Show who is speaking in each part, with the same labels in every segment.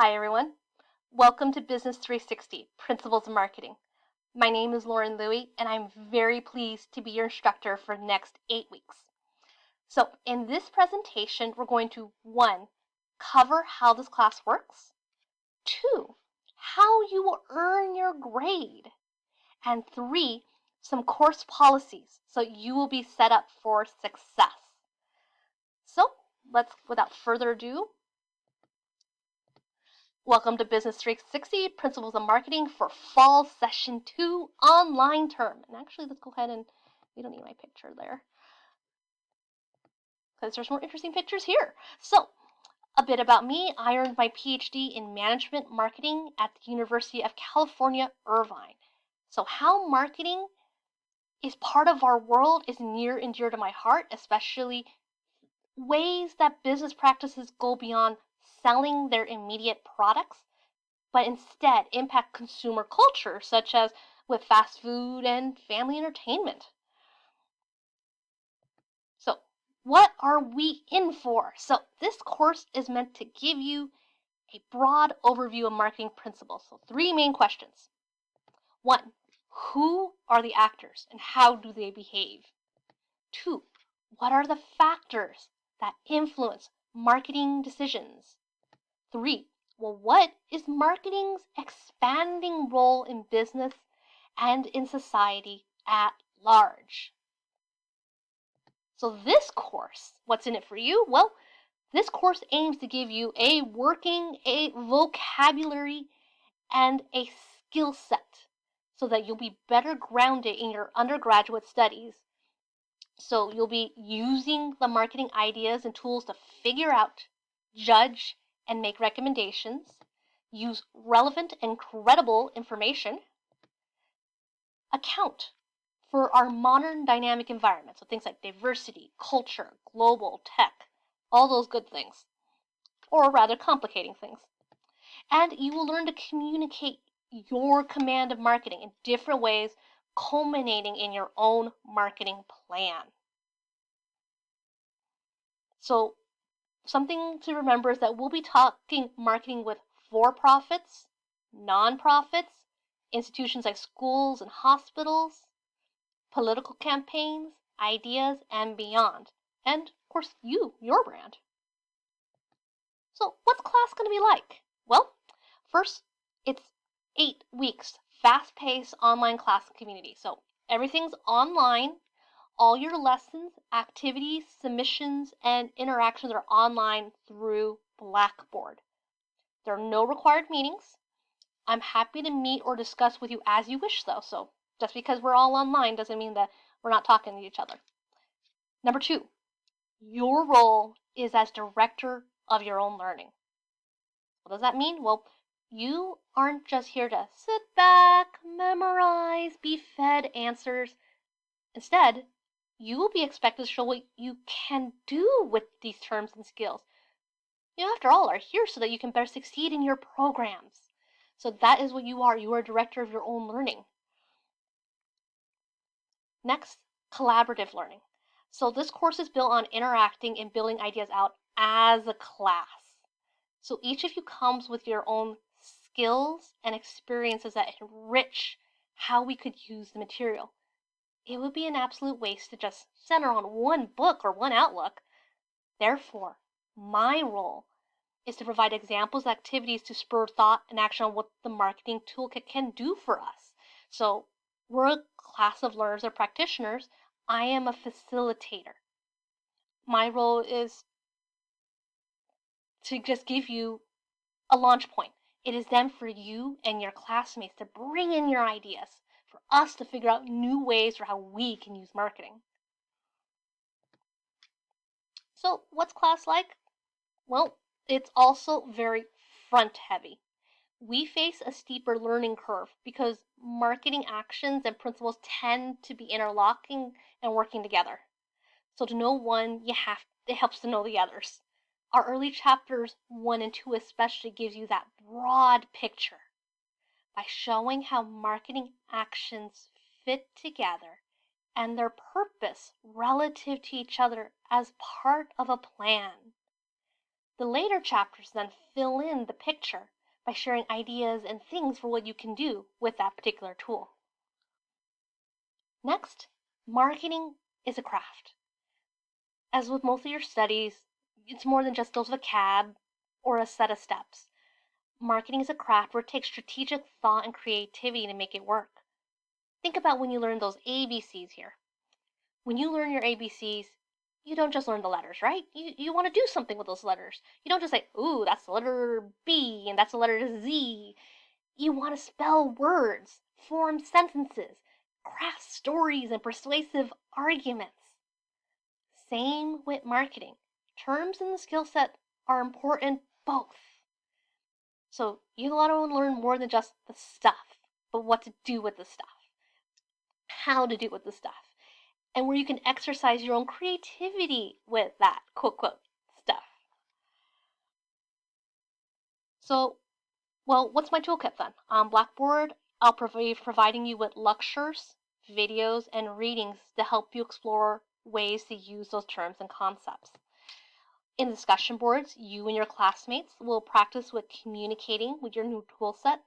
Speaker 1: Hi everyone. Welcome to Business 360, Principles of Marketing. My name is Lauren Louie and I'm very pleased to be your instructor for the next 8 weeks. So in this presentation, we're going to 1. Cover how this class works, 2. How you will earn your grade, and 3. Some course policies so you will be set up for success. So without further ado, welcome to Business 360, Principles of Marketing for Fall Session 2 online term. And actually, let's go ahead and, we don't need my picture there, because there's more interesting pictures here. So, a bit about me. I earned my PhD in Management Marketing at the University of California, Irvine. So how marketing is part of our world is near and dear to my heart, especially ways that business practices go beyond selling their immediate products, but instead impact consumer culture, such as with fast food and family entertainment. So, what are we in for? So, this course is meant to give you a broad overview of marketing principles. So, 3 main questions. 1. Who are the actors and how do they behave? 2. What are the factors that influence marketing decisions? 3. Well, what is marketing's expanding role in business and in society at large? So this course, what's in it for you? Well, this course aims to give you a vocabulary and a skill set so that you'll be better grounded in your undergraduate studies. So you'll be using the marketing ideas and tools to figure out, judge, and make recommendations, use relevant and credible information, account for our modern dynamic environment, so things like diversity, culture, global, tech, all those good things, or rather complicating things. And you will learn to communicate your command of marketing in different ways, culminating in your own marketing plan. So something to remember is that we'll be talking marketing with for-profits, non-profits, institutions like schools and hospitals, political campaigns, ideas, and beyond. And, of course, your brand. So what's class going to be like? Well, first, it's 8 weeks, fast-paced online class community. So everything's online. All your lessons, activities, submissions, and interactions are online through Blackboard. There are no required meetings. I'm happy to meet or discuss with you as you wish, though. So just because we're all online doesn't mean that we're not talking to each other. Number 2, your role is as director of your own learning. What does that mean? Well, you aren't just here to sit back, memorize, be fed answers. Instead, you will be expected to show what you can do with these terms and skills. You, after all, are here so that you can better succeed in your programs. So that is what you are. You are a director of your own learning. Next, collaborative learning. So this course is built on interacting and building ideas out as a class. So each of you comes with your own skills and experiences that enrich how we could use the material. It would be an absolute waste to just center on one book or one outlook. Therefore, my role is to provide examples of activities to spur thought and action on what the marketing toolkit can do for us. So we're a class of learners or practitioners. I am a facilitator. My role is to just give you a launch point. It is then for you and your classmates to bring in your ideas, for us to figure out new ways for how we can use marketing. So what's class like? Well, it's also very front heavy. We face a steeper learning curve because marketing actions and principles tend to be interlocking and working together. So to know one, it helps to know the others. Our early chapters 1 and 2 especially gives you that broad picture by showing how marketing actions fit together and their purpose relative to each other as part of a plan. The later chapters then fill in the picture by sharing ideas and things for what you can do with that particular tool. Next, marketing is a craft. As with most of your studies, it's more than just those vocab or a set of steps. Marketing is a craft where it takes strategic thought and creativity to make it work. Think about when you learn those ABCs here. When you learn your ABCs, you don't just learn the letters, right? You want to do something with those letters. You don't just say, ooh, that's the letter B and that's the letter Z. You want to spell words, form sentences, craft stories, and persuasive arguments. Same with marketing. Terms in the skill set are important both. So you want to learn more than just the stuff, but what to do with the stuff, how to do with the stuff, and where you can exercise your own creativity with that quote, quote, stuff. So, well, what's my toolkit then? On Blackboard, I'll be providing you with lectures, videos, and readings to help you explore ways to use those terms and concepts. In discussion boards, you and your classmates will practice with communicating with your new tool set,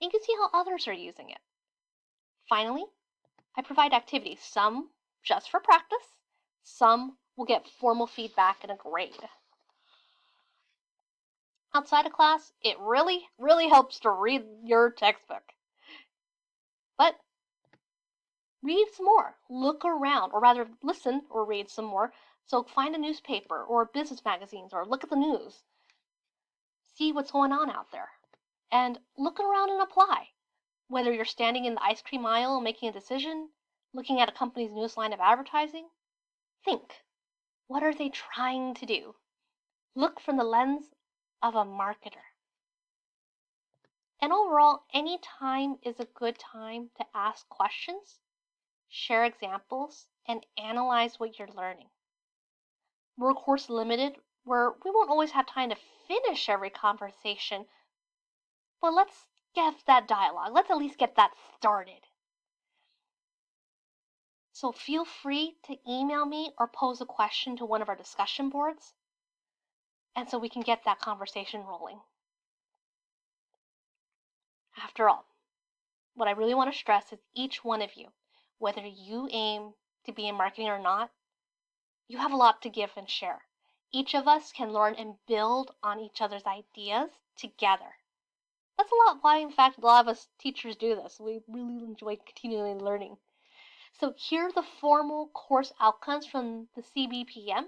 Speaker 1: and you can see how others are using it. Finally, I provide activities, some just for practice, some will get formal feedback and a grade. Outside of class, it really, really helps to read your textbook. But read some more, look around, or rather listen or read some more. So find a newspaper or business magazines or look at the news. See what's going on out there. And look around and apply. Whether you're standing in the ice cream aisle making a decision, looking at a company's newest line of advertising, think, what are they trying to do? Look from the lens of a marketer. And overall, any time is a good time to ask questions, share examples, and analyze what you're learning. We're course limited, where we won't always have time to finish every conversation, but let's get that dialogue. Let's at least get that started. So feel free to email me or pose a question to one of our discussion boards, and so we can get that conversation rolling. After all, what I really want to stress is each one of you, whether you aim to be in marketing or not, you have a lot to give and share. Each of us can learn and build on each other's ideas together. That's a lot why, in fact, a lot of us teachers do this. We really enjoy continually learning. So here are the formal course outcomes from the CBPM.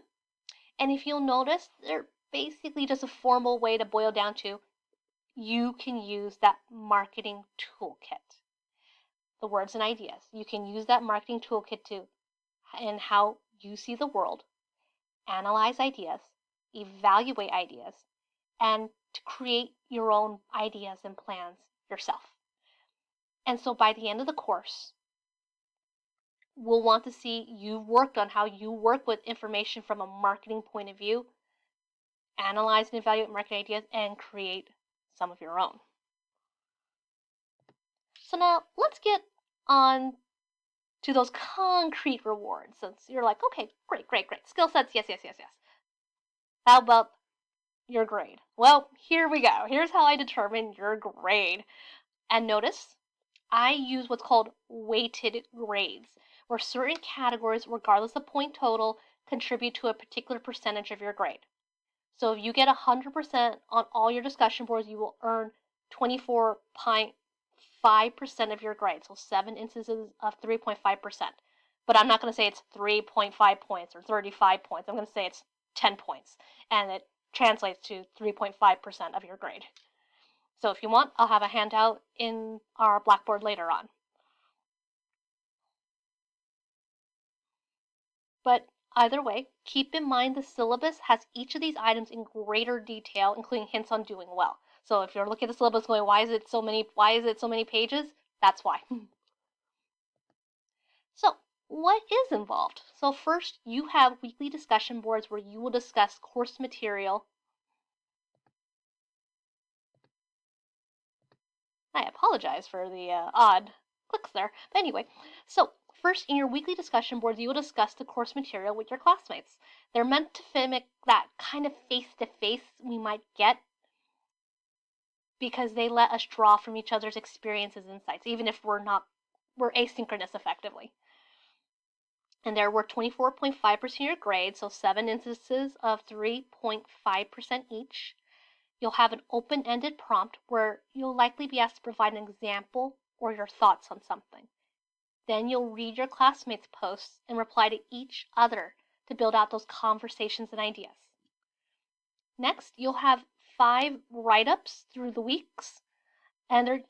Speaker 1: And if you'll notice, they're basically just a formal way to boil down to you can use that marketing toolkit. The words and ideas. You can use that marketing toolkit to in how you see the world, analyze ideas, evaluate ideas, and to create your own ideas and plans yourself. And so by the end of the course, we'll want to see you've worked on how you work with information from a marketing point of view, analyze and evaluate marketing ideas, and create some of your own. So now let's get on to those concrete rewards. Since you're like, okay, great. Skill sets, yes. How about your grade? Well, here we go. Here's how I determine your grade. And notice, I use what's called weighted grades, where certain categories, regardless of point total, contribute to a particular percentage of your grade. So if you get 100% on all your discussion boards, you will earn 24.5% of your grade. So 7 instances of 3.5%. But I'm not going to say it's 3.5 points or 35 points. I'm going to say it's 10 points. And it translates to 3.5% of your grade. So if you want, I'll have a handout in our Blackboard later on. But either way, keep in mind the syllabus has each of these items in greater detail, including hints on doing well. So if you're looking at the syllabus going, why is it so many pages? That's why. So what is involved? So first, you have weekly discussion boards where you will discuss course material. I apologize for the odd clicks there. But anyway, so First, in your weekly discussion boards, you will discuss the course material with your classmates. They're meant to mimic that kind of face-to-face we might get because they let us draw from each other's experiences and insights, even if we're asynchronous effectively. And there were 24.5% of your grade, so 7 instances of 3.5% each. You'll have an open-ended prompt where you'll likely be asked to provide an example or your thoughts on something. Then you'll read your classmates' posts and reply to each other to build out those conversations and ideas. Next, you'll have 5 write-ups through the weeks, and they're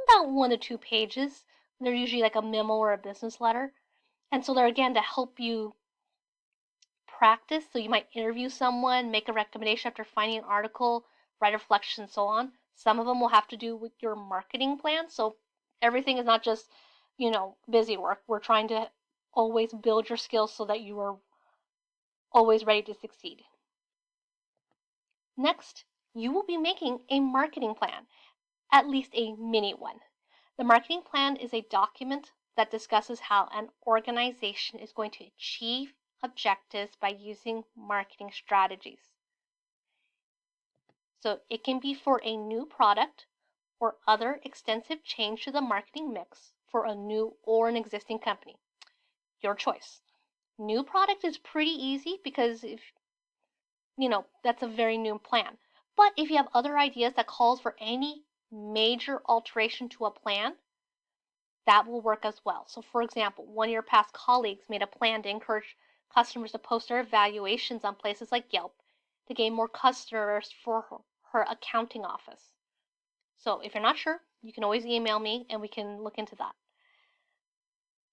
Speaker 1: about 1 to 2 pages. They're usually like a memo or a business letter. And so they're, again, to help you practice. So you might interview someone, make a recommendation after finding an article, write a reflection, and so on. Some of them will have to do with your marketing plan. So everything is not just, busy work. We're trying to always build your skills so that you are always ready to succeed. Next, you will be making a marketing plan, at least a mini one. The marketing plan is a document that discusses how an organization is going to achieve objectives by using marketing strategies. So it can be for a new product or other extensive change to the marketing mix for a new or an existing company. Your choice. New product is pretty easy because that's a very new plan. But if you have other ideas that calls for any major alteration to a plan, that will work as well. So for example, one of your past colleagues made a plan to encourage customers to post their evaluations on places like Yelp to gain more customers for her accounting office. So if you're not sure, you can always email me and we can look into that.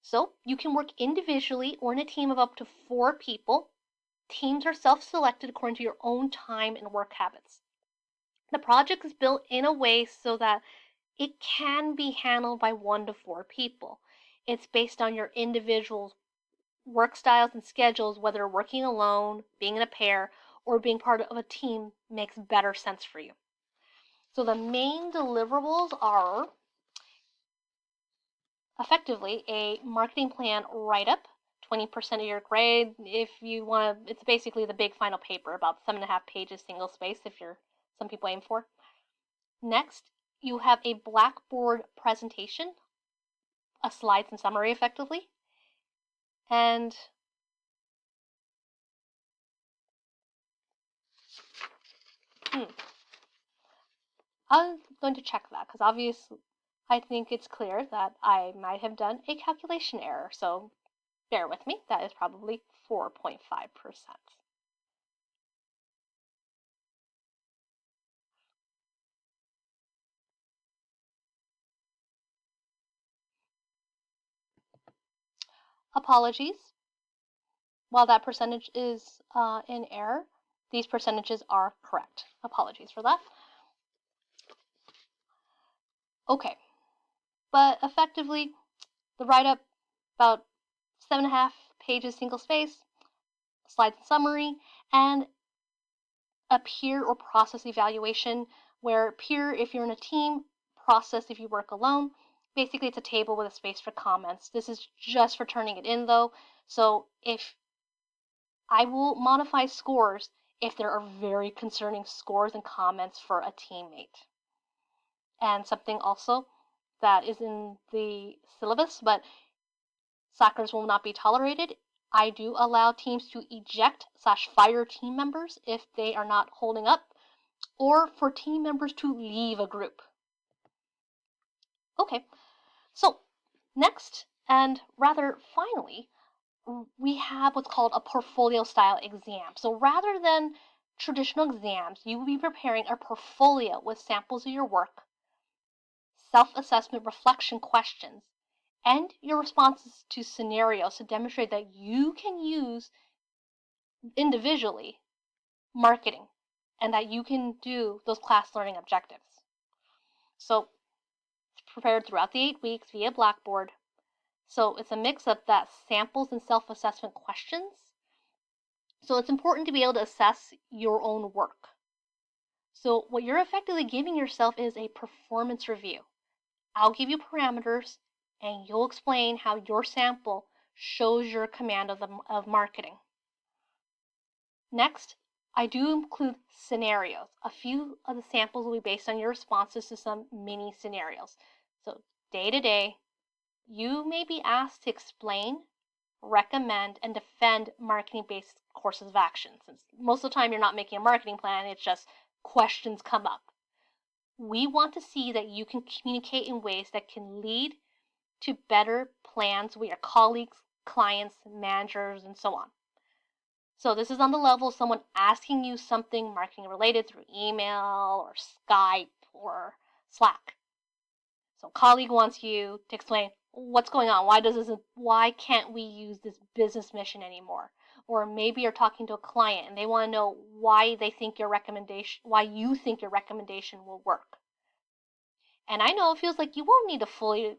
Speaker 1: So you can work individually or in a team of up to 4 people. Teams are self-selected according to your own time and work habits. The project is built in a way so that it can be handled by 1 to 4 people. It's based on your individual's work styles and schedules, whether working alone, being in a pair, or being part of a team makes better sense for you. So the main deliverables are effectively a marketing plan write-up, 20% of your grade. If you want to, it's basically the big final paper, about 7.5 pages, single space, if you're some people aim for. Next, you have a Blackboard presentation, a slides and summary effectively, and I'm going to check that because obviously I think it's clear that I might have done a calculation error, so bear with me. That is probably 4.5%. Apologies. While that percentage is in error, these percentages are correct. Apologies for that. Okay, but effectively, the write-up, about 7.5 pages, single space, slides and summary, and a peer or process evaluation, where peer if you're in a team, process if you work alone. Basically, it's a table with a space for comments. This is just for turning it in, though. So if I will modify scores if there are very concerning scores and comments for a teammate. And something also that is in the syllabus, but slackers will not be tolerated. I do allow teams to eject/fire team members if they are not holding up, or for team members to leave a group. Okay, so next, and rather finally, we have what's called a portfolio style exam. So rather than traditional exams, you will be preparing a portfolio with samples of your work, self-assessment reflection questions, and your responses to scenarios to demonstrate that you can use individually marketing and that you can do those class learning objectives. So it's prepared throughout the 8 weeks via Blackboard. So it's a mix of that samples and self-assessment questions. So it's important to be able to assess your own work. So what you're effectively giving yourself is a performance review. I'll give you parameters and you'll explain how your sample shows your command of marketing. Next, I do include scenarios. A few of the samples will be based on your responses to some mini scenarios. So day to day, you may be asked to explain, recommend, and defend marketing-based courses of action. Since most of the time you're not making a marketing plan, it's just questions come up. We want to see that you can communicate in ways that can lead to better plans with your colleagues, clients, managers, and so on. So this is on the level of someone asking you something marketing related through email or Skype or Slack. So a colleague wants you to explain what's going on. Why can't we use this business mission anymore? Or maybe you're talking to a client and they want to know why you think your recommendation will work. And I know it feels like you won't need to when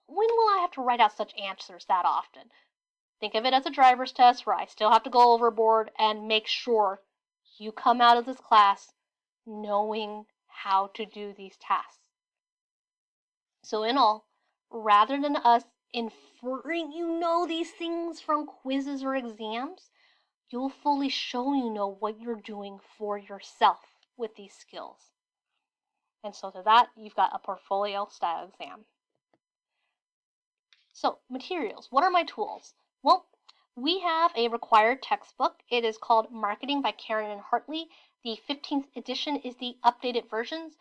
Speaker 1: will I have to write out such answers that often? Think of it as a driver's test where I still have to go overboard and make sure you come out of this class knowing how to do these tasks. So in all, rather than us inferring you know these things from quizzes or exams, you'll fully show you know what you're doing for yourself with these skills. And so to that, you've got a portfolio style exam. So materials, what are my tools? Well, we have a required textbook. It is called Marketing by Karen and Hartley. The 15th edition is the updated versions.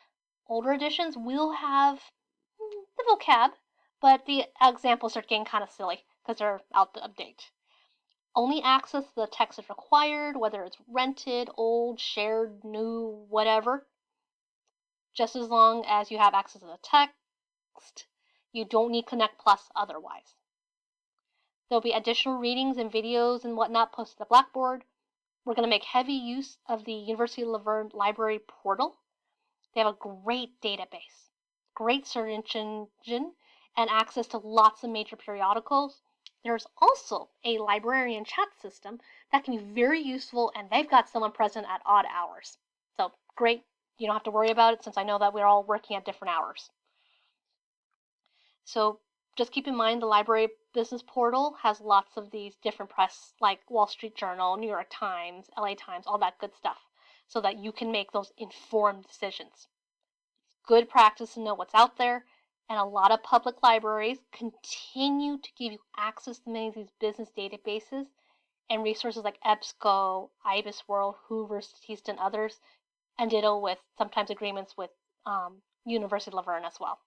Speaker 1: Older editions will have the vocab, but the examples are getting kind of silly because they're out of date. Only access to the text is required, whether it's rented, old, shared, new, whatever. Just as long as you have access to the text, you don't need Connect Plus otherwise. There'll be additional readings and videos and whatnot posted to Blackboard. We're going to make heavy use of the University of Laverne Library portal. They have a great database, great search engine, and access to lots of major periodicals. There's also a librarian chat system that can be very useful, and they've got someone present at odd hours. So great, you don't have to worry about it since I know that we're all working at different hours. So just keep in mind the library business portal has lots of these different press like Wall Street Journal, New York Times, LA Times, all that good stuff, so that you can make those informed decisions. It's good practice to know what's out there, and a lot of public libraries continue to give you access to many of these business databases and resources like EBSCO, IBIS World, Hoover, Statista, and others, and ditto with sometimes agreements with University of Laverne as well.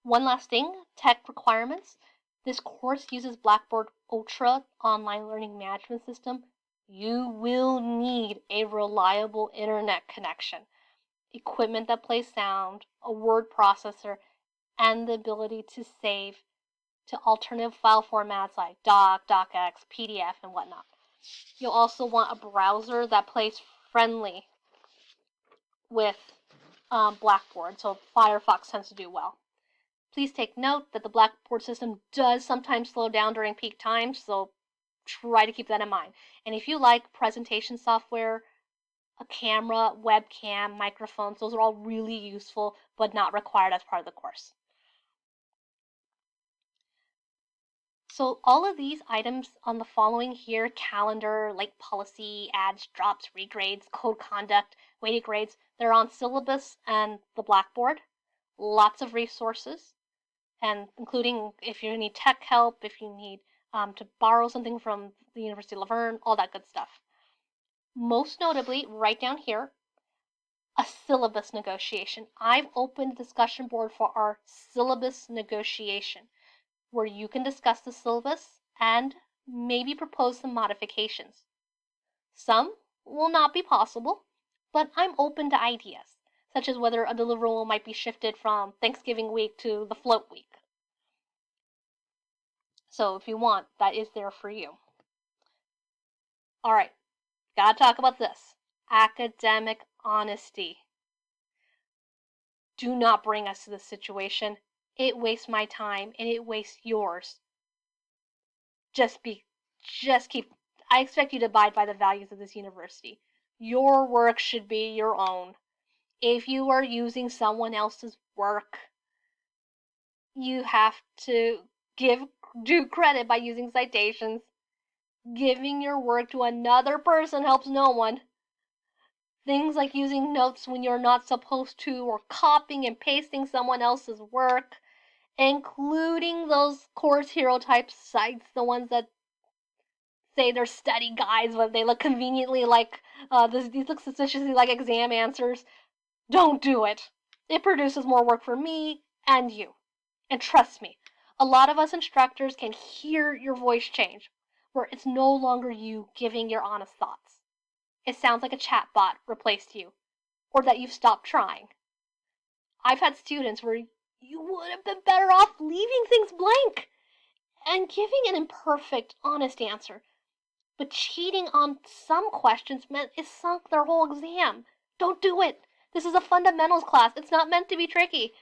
Speaker 1: One last thing, tech requirements. This course uses Blackboard Ultra online learning management system. You will need a reliable internet connection, equipment that plays sound, a word processor, and the ability to save to alternative file formats like Doc, DocX, PDF, and whatnot. You'll also want a browser that plays friendly with Blackboard, so Firefox tends to do well. Please take note that the Blackboard system does sometimes slow down during peak times, so try to keep that in mind. And if you like presentation software, a camera, webcam, microphones, those are all really useful but not required as part of the course. So all of these items on the following here, calendar, late policy, ads, drops, regrades, code conduct, weighted grades, they're on syllabus and the Blackboard. Lots of resources, and including if you need tech help, if you need to borrow something from the University of Laverne, all that good stuff. Most notably, right down here, a syllabus negotiation. I've opened a discussion board for our syllabus negotiation, where you can discuss the syllabus and maybe propose some modifications. Some will not be possible, but I'm open to ideas, such as whether a deliverable might be shifted from Thanksgiving week to the float week. So if you want, that is there for you. Alright, gotta talk about this. Academic honesty. Do not bring us to this situation. It wastes my time and it wastes yours. I expect you to abide by the values of this university. Your work should be your own. If you are using someone else's work, you have to give due credit by using citations. Giving your work to another person helps no one. Things like using notes when you're not supposed to, or copying and pasting someone else's work, including those course hero type sites, the ones that say they're study guides, but they look conveniently like, these look suspiciously like exam answers. Don't do it. It produces more work for me and you. And trust me, a lot of us instructors can hear your voice change, where it's no longer you giving your honest thoughts. It sounds like a chatbot replaced you, or that you've stopped trying. I've had students where you would have been better off leaving things blank and giving an imperfect, honest answer. But cheating on some questions meant it sunk their whole exam. Don't do it. This is a fundamentals class. It's not meant to be tricky.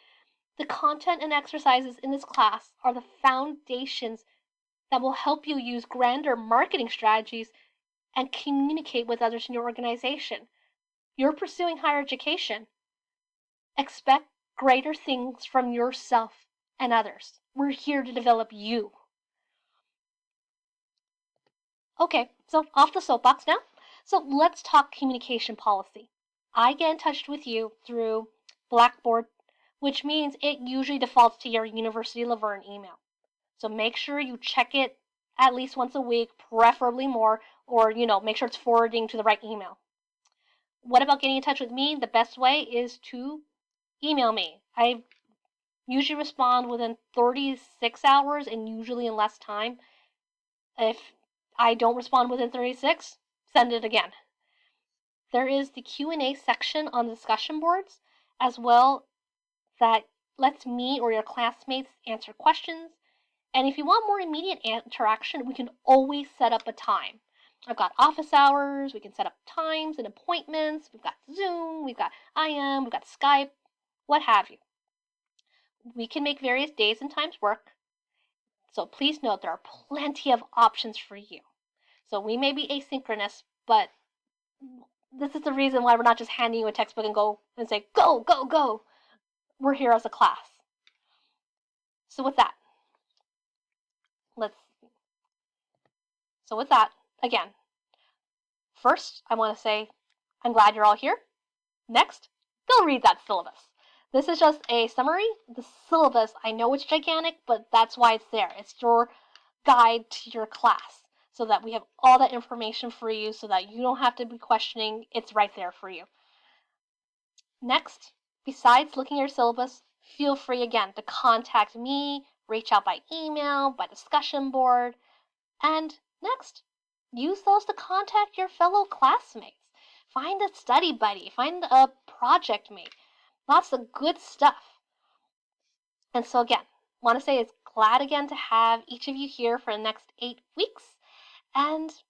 Speaker 1: The content and exercises in this class are the foundations that will help you use grander marketing strategies and communicate with others in your organization. You're pursuing higher education. Expect greater things from yourself and others. We're here to develop you. Okay, so off the soapbox now. So let's talk communication policy. I get in touch with you through Blackboard, which means it usually defaults to your University of Laverne email. So make sure you check it at least once a week, preferably more, or, make sure it's forwarding to the right email. What about getting in touch with me? The best way is to email me. I usually respond within 36 hours and usually in less time. If I don't respond within 36, send it again. There is the Q&A section on the discussion boards as well that lets me or your classmates answer questions. And if you want more immediate interaction, we can always set up a time. I've got office hours, we can set up times and appointments, we've got Zoom, we've got IM, we've got Skype, what have you. We can make various days and times work. So please note there are plenty of options for you. So we may be asynchronous, but this is the reason why we're not just handing you a textbook and go and say, go, go, go. We're here as a class. So with that, again, first, I want to say, I'm glad you're all here. Next, go read that syllabus. This is just a summary. The syllabus, I know it's gigantic, but that's why it's there. It's your guide to your class, so that we have all that information for you, so that you don't have to be questioning. It's right there for you. Next, besides looking at your syllabus, feel free again to contact me, reach out by email, by discussion board, and next, use those to contact your fellow classmates. Find a study buddy, find a project mate. Lots of good stuff. And so again, want to say it's glad again to have each of you here for the next 8 weeks. And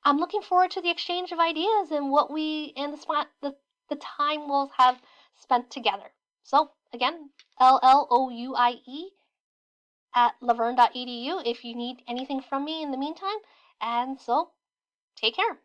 Speaker 1: I'm looking forward to the exchange of ideas and what the time we'll have spent together. So again, LLOUIE@laverne.edu if you need anything from me in the meantime. And so, take care.